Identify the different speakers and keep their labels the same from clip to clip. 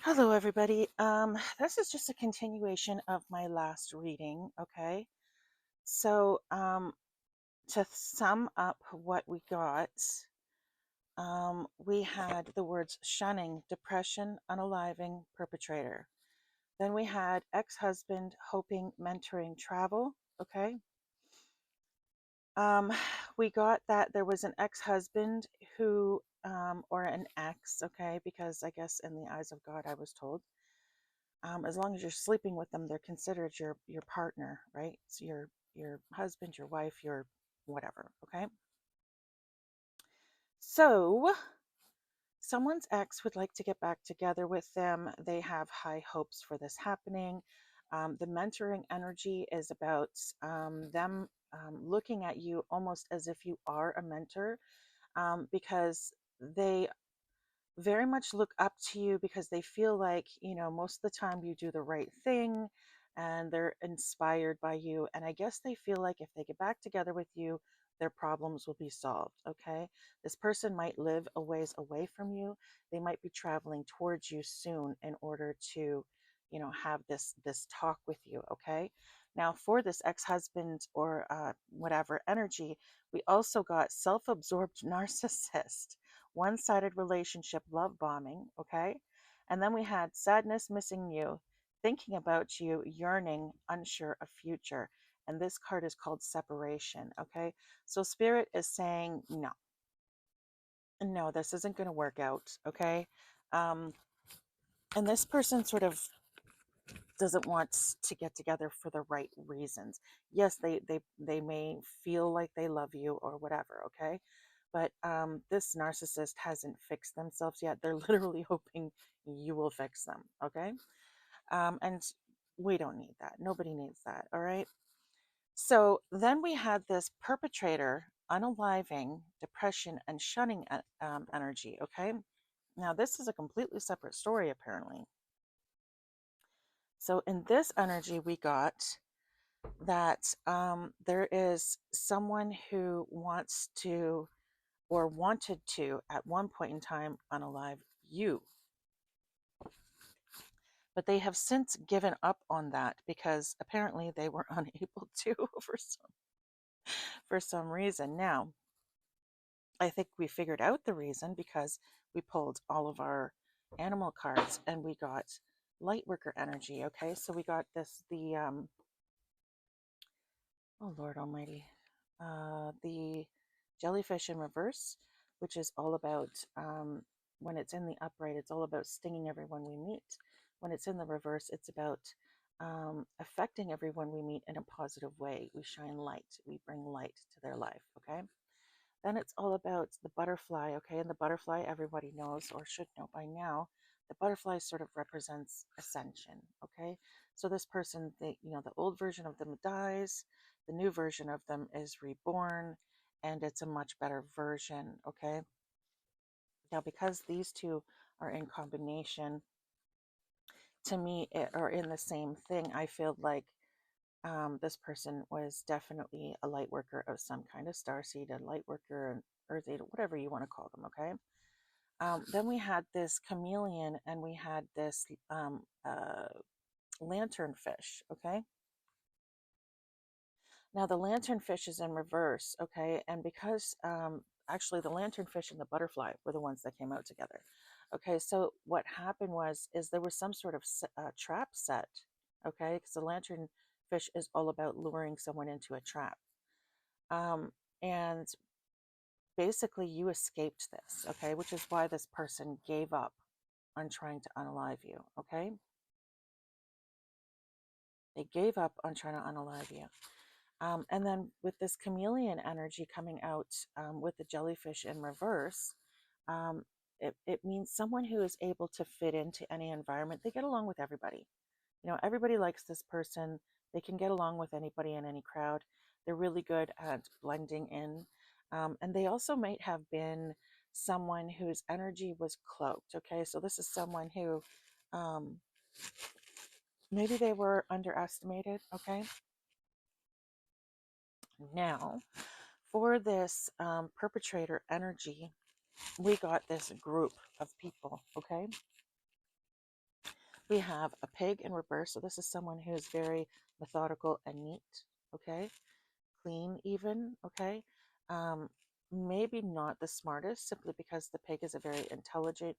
Speaker 1: Hello, everybody. This is just a continuation of my last reading. Okay, so to sum up what we got, we had the words shunning, depression, unaliving, perpetrator. Then we had ex-husband, hoping, mentoring, travel. Okay, um, we got that there was an ex-husband who, or an ex. Okay, because I guess in the eyes of God, I was told as long as you're sleeping with them, they're considered your partner, right? It's your husband, your wife, your whatever. Okay. So someone's ex would like to get back together with them. They have high hopes for this happening. The mentoring energy is about them looking at you almost as if you are a mentor, because they very much look up to you because they feel like, most of the time you do the right thing and they're inspired by you. And I guess they feel like if they get back together with you, their problems will be solved. Okay. This person might live a ways away from you. They might be traveling towards you soon in order to, have this talk with you. Okay. Now, for this ex-husband or whatever energy, we also got self-absorbed narcissist, one sided relationship, love bombing, okay? And then we had sadness, missing you, thinking about you, yearning, unsure of future. And this card is called separation, okay? So spirit is saying, no, no, this isn't going to work out, okay? Um, and this person sort of doesn't want to get together for the right reasons. Yes, they may feel like they love you or whatever, okay? But this narcissist hasn't fixed themselves yet. They're literally hoping you will fix them, okay? And we don't need that. Nobody needs that, all right? So then we had this perpetrator, unaliving, depression, and shunning energy, okay? Now, this is a completely separate story, apparently. So in this energy, we got that there is someone who wants to or wanted to at one point in time unalive you, but they have since given up on that because apparently they were unable to for some reason. Now, I think we figured out the reason because we pulled all of our animal cards and we got light worker energy. Okay, so we got the oh Lord Almighty, the jellyfish in reverse, which is all about when it's in the upright, it's all about stinging everyone we meet. When it's in the reverse, it's about affecting everyone we meet in a positive way. We shine light, we bring light to their life. Okay. Then it's all about the butterfly, okay? And the butterfly, everybody knows or should know by now, the butterfly sort of represents ascension, okay? So this person, the old version of them dies, the new version of them is reborn, and it's a much better version, okay? Now, because these two are in combination, to me, are in the same thing, I feel like this person was definitely a light worker of some kind, of starseed, a light worker, an earth aid, whatever you want to call them, okay? Then we had this chameleon and we had this lanternfish, okay? Now the lanternfish is in reverse, okay? And because actually the lanternfish and the butterfly were the ones that came out together. Okay, so what happened is there was some sort of trap set, okay? Because the lanternfish is all about luring someone into a trap. And basically you escaped this, okay? Which is why this person gave up on trying to unalive you, okay? They gave up on trying to unalive you. And then with this chameleon energy coming out with the jellyfish in reverse, um, it means someone who is able to fit into any environment. They get along with everybody. Everybody likes this person. They can get along with anybody in any crowd. They're really good at blending in. And they also might have been someone whose energy was cloaked. Okay, so this is someone who um, maybe they were underestimated. Okay, now for this perpetrator energy, we got this group of people. Okay, We have a pig in reverse. So this is someone who is very methodical and neat, okay? Clean even, okay? Um, Maybe not the smartest, simply because the pig is a very intelligent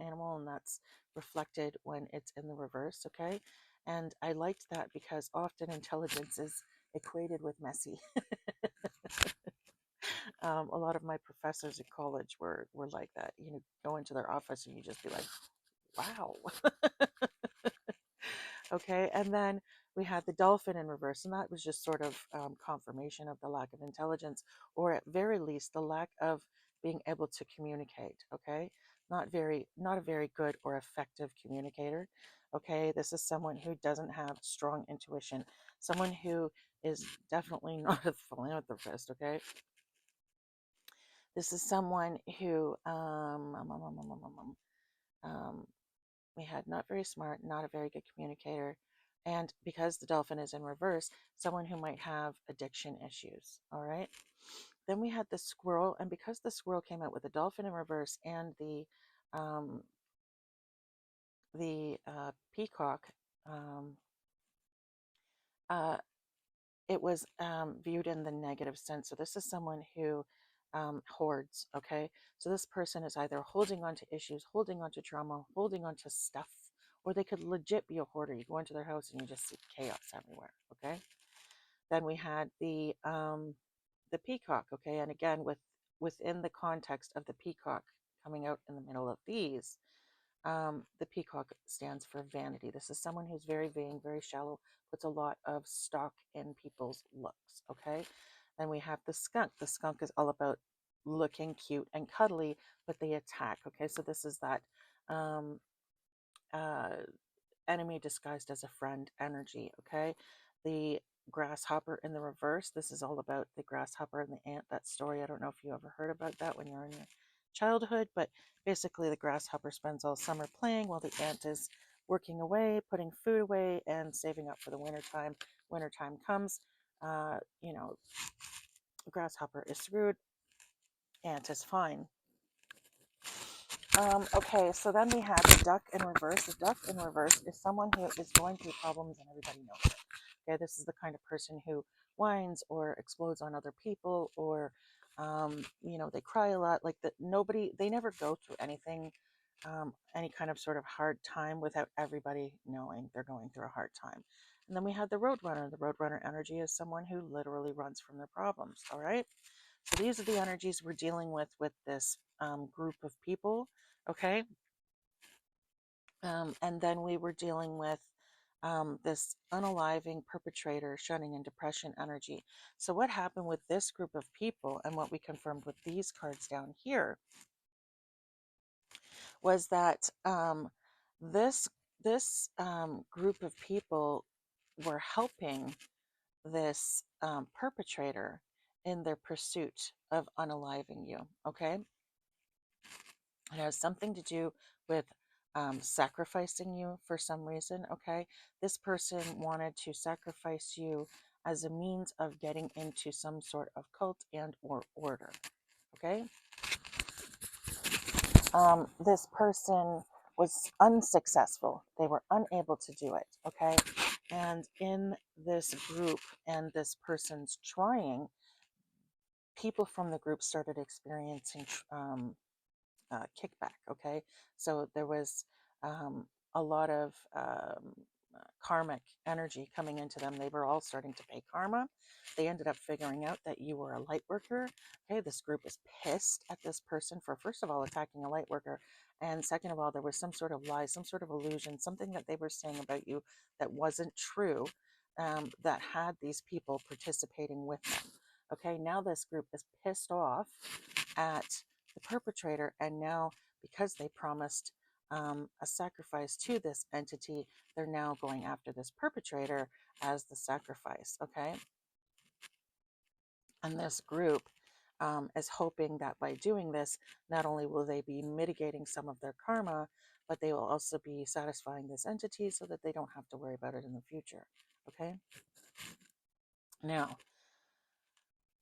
Speaker 1: animal, and that's reflected when it's in the reverse, okay? And I liked that because often intelligence is equated with messy. A lot of my professors at college were like that. You know, go into their office and you just be like, wow. Okay, and then we had the dolphin in reverse, and that was just sort of confirmation of the lack of intelligence, or at very least the lack of being able to communicate. Okay, not a very good or effective communicator. Okay, this is someone who doesn't have strong intuition, someone who is definitely not a philanthropist. Okay, this is someone who um, we had not very smart, not a very good communicator, and because the dolphin is in reverse, someone who might have addiction issues. All right. Then we had the squirrel, and because the squirrel came out with the dolphin in reverse and um, the peacock, um, uh, it was viewed in the negative sense. So this is someone who hoards. Okay, so this person is either holding on to issues, holding on to trauma, holding on to stuff, or they could legit be a hoarder. You go into their house and you just see chaos everywhere. Okay, then we had the peacock. Okay, and again within the context of the peacock coming out in the middle of these, the peacock stands for vanity. This is someone who's very vain, very shallow, puts a lot of stock in people's looks. Okay. Then we have the skunk. The skunk is all about looking cute and cuddly, but they attack. Okay. So this is that um, uh, enemy disguised as a friend energy. Okay. The grasshopper in the reverse. This is all about the grasshopper and the ant. That story. I don't know if you ever heard about that when you're in your childhood, but basically the grasshopper spends all summer playing while the ant is working away, putting food away, and saving up for the winter time. Winter time comes, you know, grasshopper is screwed, ant is fine. Okay, so then we have the duck in reverse. The duck in reverse is someone who is going through problems and everybody knows it. Okay, this is the kind of person who whines or explodes on other people, or you know, they cry a lot. Like that, nobody, they never go through anything, any kind of sort of hard time without everybody knowing they're going through a hard time. And then we have the roadrunner. The roadrunner energy is someone who literally runs from their problems. All right. So these are the energies we're dealing with this group of people. Okay. And then we were dealing with this unaliving perpetrator shunning and depression energy. So what happened with this group of people, and what we confirmed with these cards down here, was that this group of people were helping this perpetrator in their pursuit of unaliving you. Okay, it has something to do with sacrificing you for some reason. Okay, this person wanted to sacrifice you as a means of getting into some sort of cult and or order. Okay, this person was unsuccessful. They were unable to do it. Okay, and in this group and this person's trying, people from the group started experiencing kickback. Okay, so there was um, a lot of karmic energy coming into them. They were all starting to pay karma. They ended up figuring out that you were a light worker. Okay, this group is pissed at this person for, first of all, attacking a light worker, and second of all, there was some sort of lie, some sort of illusion, something that they were saying about you that wasn't true, that had these people participating with them. Okay, now this group is pissed off at the perpetrator, and now because they promised a sacrifice to this entity, they're now going after this perpetrator as the sacrifice. Okay, and this group is hoping that by doing this, not only will they be mitigating some of their karma, but they will also be satisfying this entity so that they don't have to worry about it in the future. Okay, now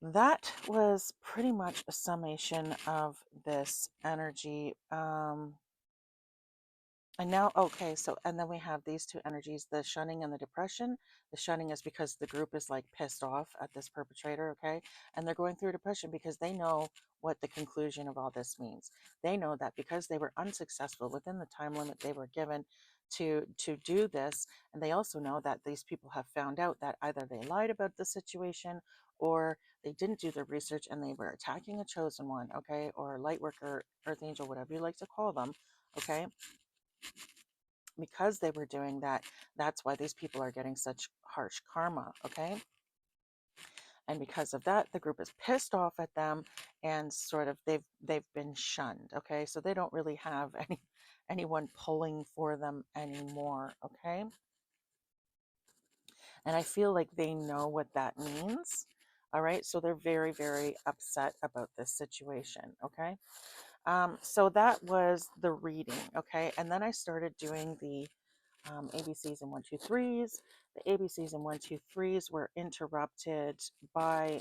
Speaker 1: that was pretty much a summation of this energy. And now, okay, so, and then we have these two energies, the shunning and the depression. The shunning is because the group is like pissed off at this perpetrator, okay? And they're going through depression because they know what the conclusion of all this means. They know that because they were unsuccessful within the time limit they were given to do this, and they also know that these people have found out that either they lied about the situation or they didn't do their research and they were attacking a chosen one, okay? Or light worker, earth angel, whatever you like to call them, okay? Because they were doing that, that's why these people are getting such harsh karma, okay? And because of that, the group is pissed off at them and sort of they've been shunned, okay? So they don't really have anyone pulling for them anymore, okay? And I feel like they know what that means. All right, so they're very, very upset about this situation, okay? So that was the reading, okay? And then I started doing the ABCs and 1, 2, 3s. The ABCs and 1, 2, 3s were interrupted by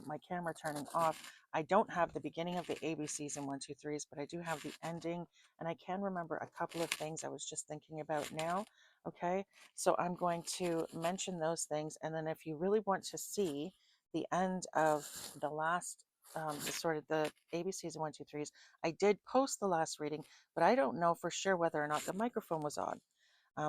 Speaker 1: my camera turning off. I don't have the beginning of the ABCs and 1, 2, 3s, but I do have the ending, and I can remember a couple of things I was just thinking about now. Okay, so I'm going to mention those things, and then if you really want to see the end of the last, the sort of the ABCs and 1, 2, 3s, I did post the last reading, but I don't know for sure whether or not the microphone was on,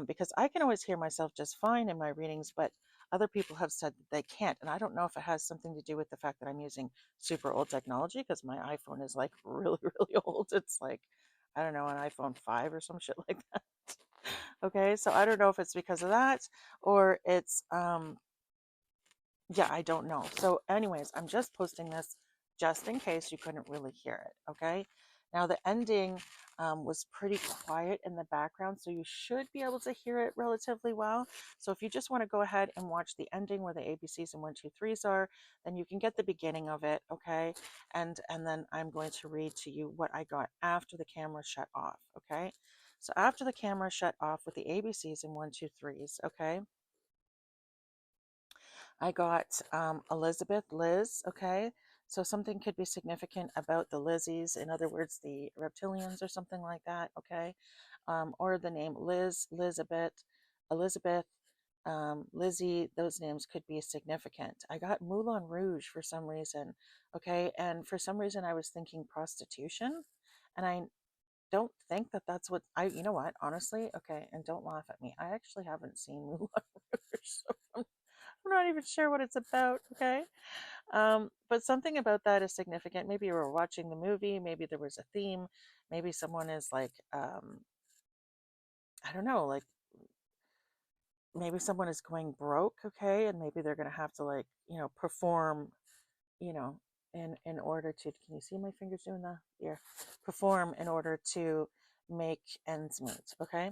Speaker 1: because I can always hear myself just fine in my readings, but other people have said that they can't. And I don't know if it has something to do with the fact that I'm using super old technology, because my iPhone is like really, really old. It's like, I don't know, an iPhone 5 or some shit like that. Okay, so I don't know if it's because of that or it's yeah, I don't know. So, anyways, I'm just posting this just in case you couldn't really hear it. Okay. Now, the ending was pretty quiet in the background, so you should be able to hear it relatively well. So, if you just want to go ahead and watch the ending where the ABCs and 1, 2, 3s are, then you can get the beginning of it. Okay. And then I'm going to read to you what I got after the camera shut off. Okay. So, after the camera shut off with the ABCs and 1, 2, 3s, okay, I got Elizabeth, Liz, okay? So something could be significant about the Lizzies, in other words, the reptilians or something like that, okay? Or the name Liz, Elizabeth, Lizzie, those names could be significant. I got Moulin Rouge for some reason, okay? And for some reason, I was thinking prostitution, and I don't think that that's what I, you know what, honestly, okay, and don't laugh at me. I actually haven't seen Moulin Rouge, so I'm not even sure what it's about, okay? But something about that is significant. Maybe you were watching the movie, maybe there was a theme, maybe someone is like, I don't know, like maybe someone is going broke, okay, and maybe they're gonna have to like, perform, you know, in order to, can you see my fingers doing that? Yeah, perform in order to make ends meet, okay?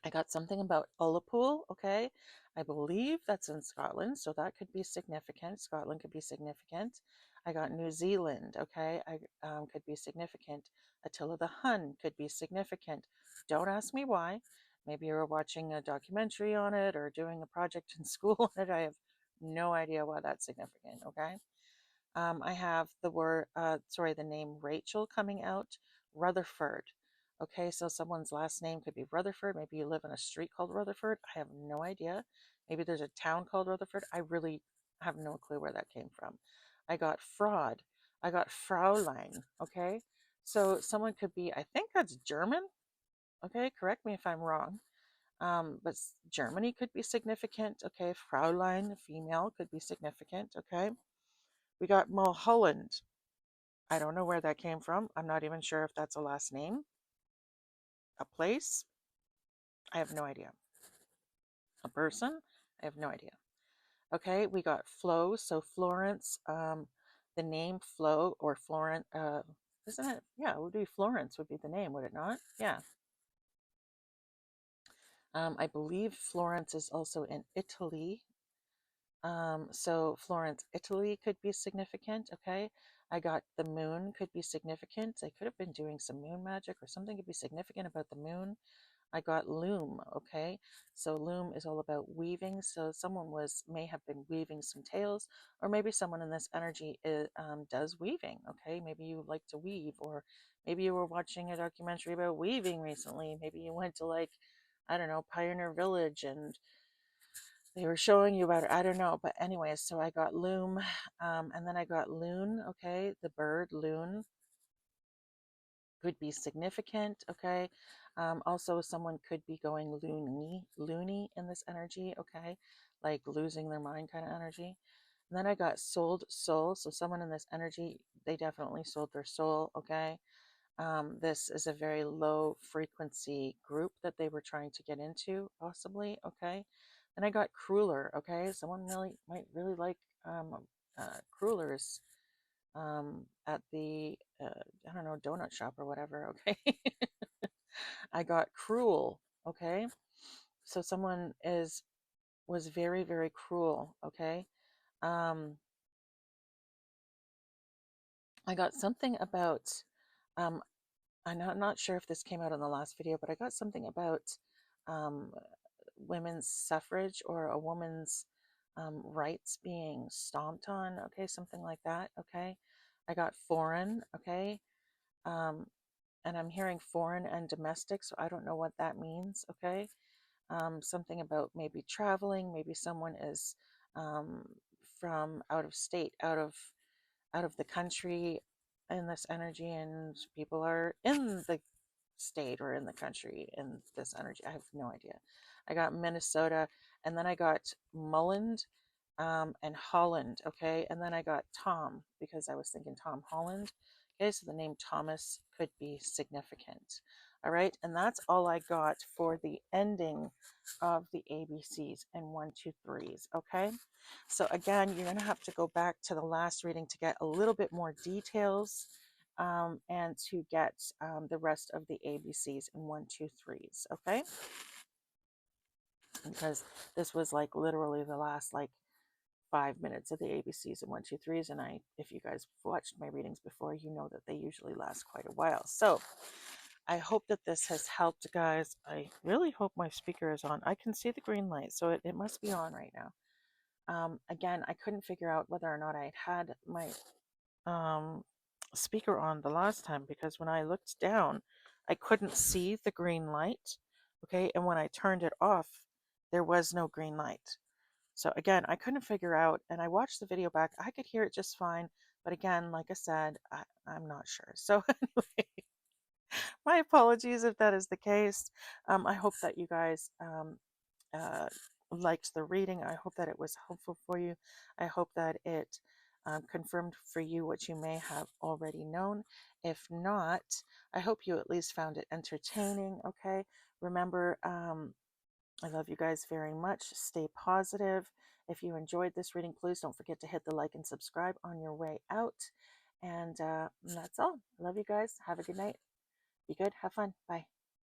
Speaker 1: I got something about Ullapool, okay? I believe that's in Scotland, so that could be significant. Scotland could be significant. I got New Zealand, okay? I could be significant. Attila the Hun could be significant. Don't ask me why. Maybe you were watching a documentary on it or doing a project in school on it. I have no idea why that's significant, okay? I have the name Rachel coming out, Rutherford. Okay, so someone's last name could be Rutherford. Maybe you live in a street called Rutherford. I have no idea. Maybe there's a town called Rutherford. I really have no clue where that came from. I got fraud. I got Fraulein. Okay, so someone could be, I think that's German. Okay, correct me if I'm wrong. But Germany could be significant. Okay, Fraulein, female, could be significant. Okay. We got Mulholland. I don't know where that came from. I'm not even sure if that's a last name, a place. I have no idea. A person. I have no idea. Okay, we got Flo. So Florence. The name Flo or Florence. Isn't it? Yeah, it would be Florence. Would be the name, would it not? Yeah. I believe Florence is also in Italy. So Florence, Italy could be significant. Okay. I got the moon could be significant. I could have been doing some moon magic or something could be significant about the moon. I got loom. Okay. So loom is all about weaving. So someone may have been weaving some tales, or maybe someone in this energy does weaving. Okay. Maybe you like to weave, or Maybe you were watching a documentary about weaving recently. Maybe you went to, like, I don't know, Pioneer Village, and they were showing you about it. I don't know. But anyways, so I got loom, and then I got loon. Okay. The bird loon could be significant. Okay. Also, someone could be going loony in this energy. Okay. Like losing their mind kind of energy. And then I got sold soul. So someone in this energy, they definitely sold their soul. Okay. This is a very low frequency group that they were trying to get into, possibly. Okay. And I got crueler. Okay. Someone really might really like cruelers at the, I don't know, donut shop or whatever. Okay. I got cruel. Okay. So someone was very, very cruel. Okay. Um, I got something about, um, I'm not sure if this came out in the last video, but I got something about um, women's suffrage or a woman's rights being stomped on. Okay, something like that. Okay, I got foreign. Okay, um, and I'm hearing foreign and domestic, so I don't know what that means. Okay, something about maybe traveling. Maybe someone is um, from out of state, out of the country in this energy, and people are in the state or in the country in this energy. I have no idea. I got Minnesota, and then I got Mulland, and Holland. Okay, and then I got Tom because I was thinking Tom Holland. Okay, so the name Thomas could be significant. All right, and that's all I got for the ending of the ABCs and 1, 2, 3s. Okay, so again, you're going to have to go back to the last reading to get a little bit more details, and to get the rest of the ABCs and 1, 2, 3s. Okay, because this was like literally the last like 5 minutes of the ABCs and 1, 2, 3s. And if you guys watched my readings before, you know that they usually last quite a while. So I hope that this has helped, guys. I really hope my speaker is on. I can see the green light, so it must be on right now. Again, I couldn't figure out whether or not I had my um, speaker on the last time, because when I looked down, I couldn't see the green light. Okay, and when I turned it off, there was no green light. So again, I couldn't figure out, and I watched the video back. I could hear it just fine, but again, like I said, I'm not sure. So anyway, my apologies if that is the case. I hope that you guys uh, liked the reading. I hope that it was helpful for you. I hope that it confirmed for you what you may have already known. If not, I hope you at least found it entertaining. Okay, remember, I love you guys very much. Stay positive. If you enjoyed this reading, please don't forget to hit the like and subscribe on your way out. And that's all. Love you guys. Have a good night. Be good. Have fun. Bye.